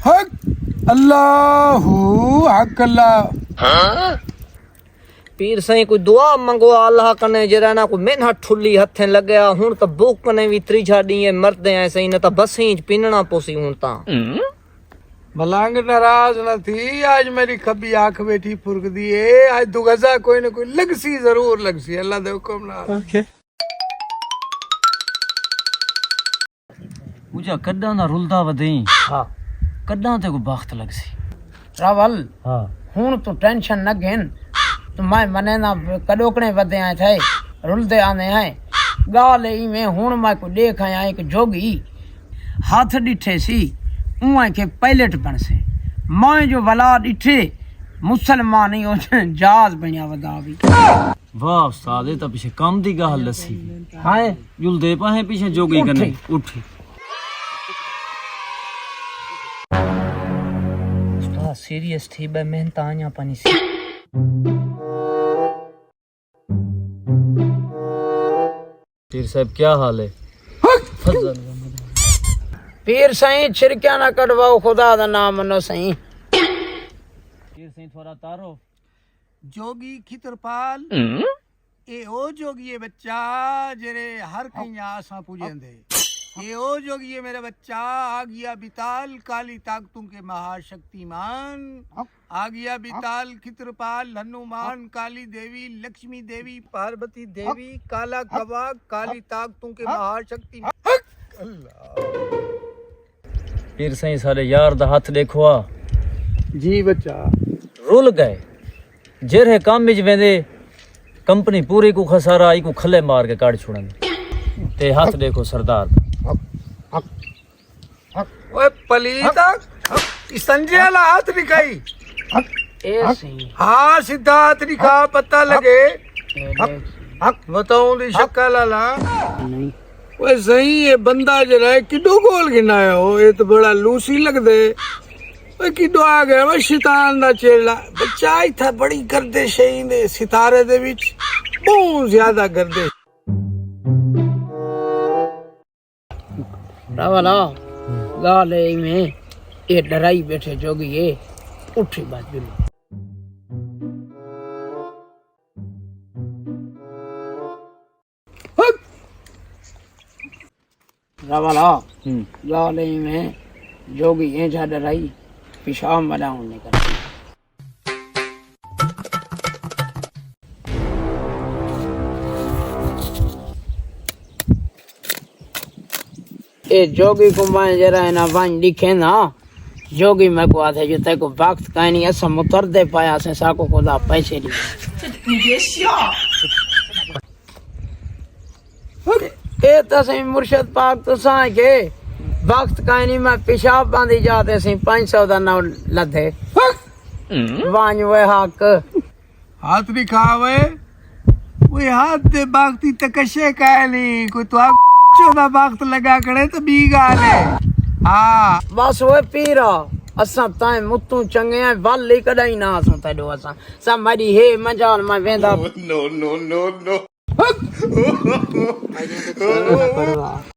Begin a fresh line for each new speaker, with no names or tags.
हक अल्लाहू हक अल्लाह।
पीर साईं कोई दुआ मंगो अल्लाह कने जरा ना कोई मेहनत ठुल्ली हथे लगया हुन तो भूख ने भी त्रीजा दी मरदे हैं सही न तो बसें पिनना पोसी हुन ता
मलांग नाराज न थी। आज मेरी खबी आंख बैठी फुरक दी है। आज दो गजा कोई न कोई लगसी जरूर लगसी अल्लाह दे हुक्म नाल।
पूजा कड्डा ना रुलदा वदई
हाँ
कड्डा ते को वक्त लगसी
रावल
हां
हूं तू टेंशन न घेन तू मैं मने ना कड़ोकने वधे आए थे रुलदे आने हैं गाल ई में हूं मैं को देख आया एक जोगी हाथ डिठे सी उहाँ के पायलट बन से मैं जो भला डिठे मुसलमान ही हो जहाज बनिया वदा भी
वाह उस्ताद ये तो पीछे काम दी गल लसी
हाय
जुलदे पाए पीछे जोगी कने उठी उस्ताद सीरियस थी बे मेहनत आया पानी सी पीर साहब क्या हाल है फजल
पीर सही छिरकिया ना कटवाओ खुदा दा नाम मनो सही
पीर साईं थोड़ा तारो
जोगी खितरपाल ए ओ जोगी है बच्चा जेरे हर कहीं आसा पूजेंदे। ये ओ जोगी है मेरा बच्चा आ गया बिताल काली ताकतों के महाशक्तिमान आ गया बिताल खितरपाल हनुमान काली देवी लक्ष्मी देवी पार्वती देवी काला कबा काली ताकतों के महाशक्तिमान।
पीर साईं सारे यार दा हाथ देखो आ
जी बच्चा
रुल गए जेरे काम विच वेंदे कंपनी पूरी को खसारा ई को खले मार के काट छोड़न ते हाथ देखो सरदार
ओए पलीता संजय वाला हाथ दिखाई
ए सही
हाँ सीधा हाथ दिखा पता लगे बताऊं दी शक्ल वाला
नहीं
ओए सही ये बंदा जरा है किडो गोल गिनाया हो ये तो बड़ा लूसी लग दे ओए किडो आ गया वो शैतान दा चेला बच्चा इथा बड़ी गर्दिश है इंदे सितारे दे विच बहुत ज्यादा गर्दिश।
रावला गाल ई में ये डराई बैठे जोगी ये उठी बात बिल्कुल रावला गाल ई में जोगी ये जा डराई पेशाब मडाऊं निकल ए जोगी को मैं जरा है ना वन लिखे ना जोगी मैं को आते जो ते को वक्त का नहीं ऐसा मुतर दे पाया से साको खुदा पैसे नहीं ए तो सही मुर्शिद पाक तो सा के वक्त का नहीं मैं पेशाब बांधी जाते सी 500 दा ना लदे वांज वे हक
हाथ दिखावे वो हाथ दे बागती तकशे का नहीं कोई तो चौदह वक्त लगा करे तो बी गाल है। हाँ
बस वो पीरा असा ताए मुतू चंगे हैं वाली कदाई ना असा तेडो असा सब मरी हे मजाल मैं वेंदा
नो नो नो नो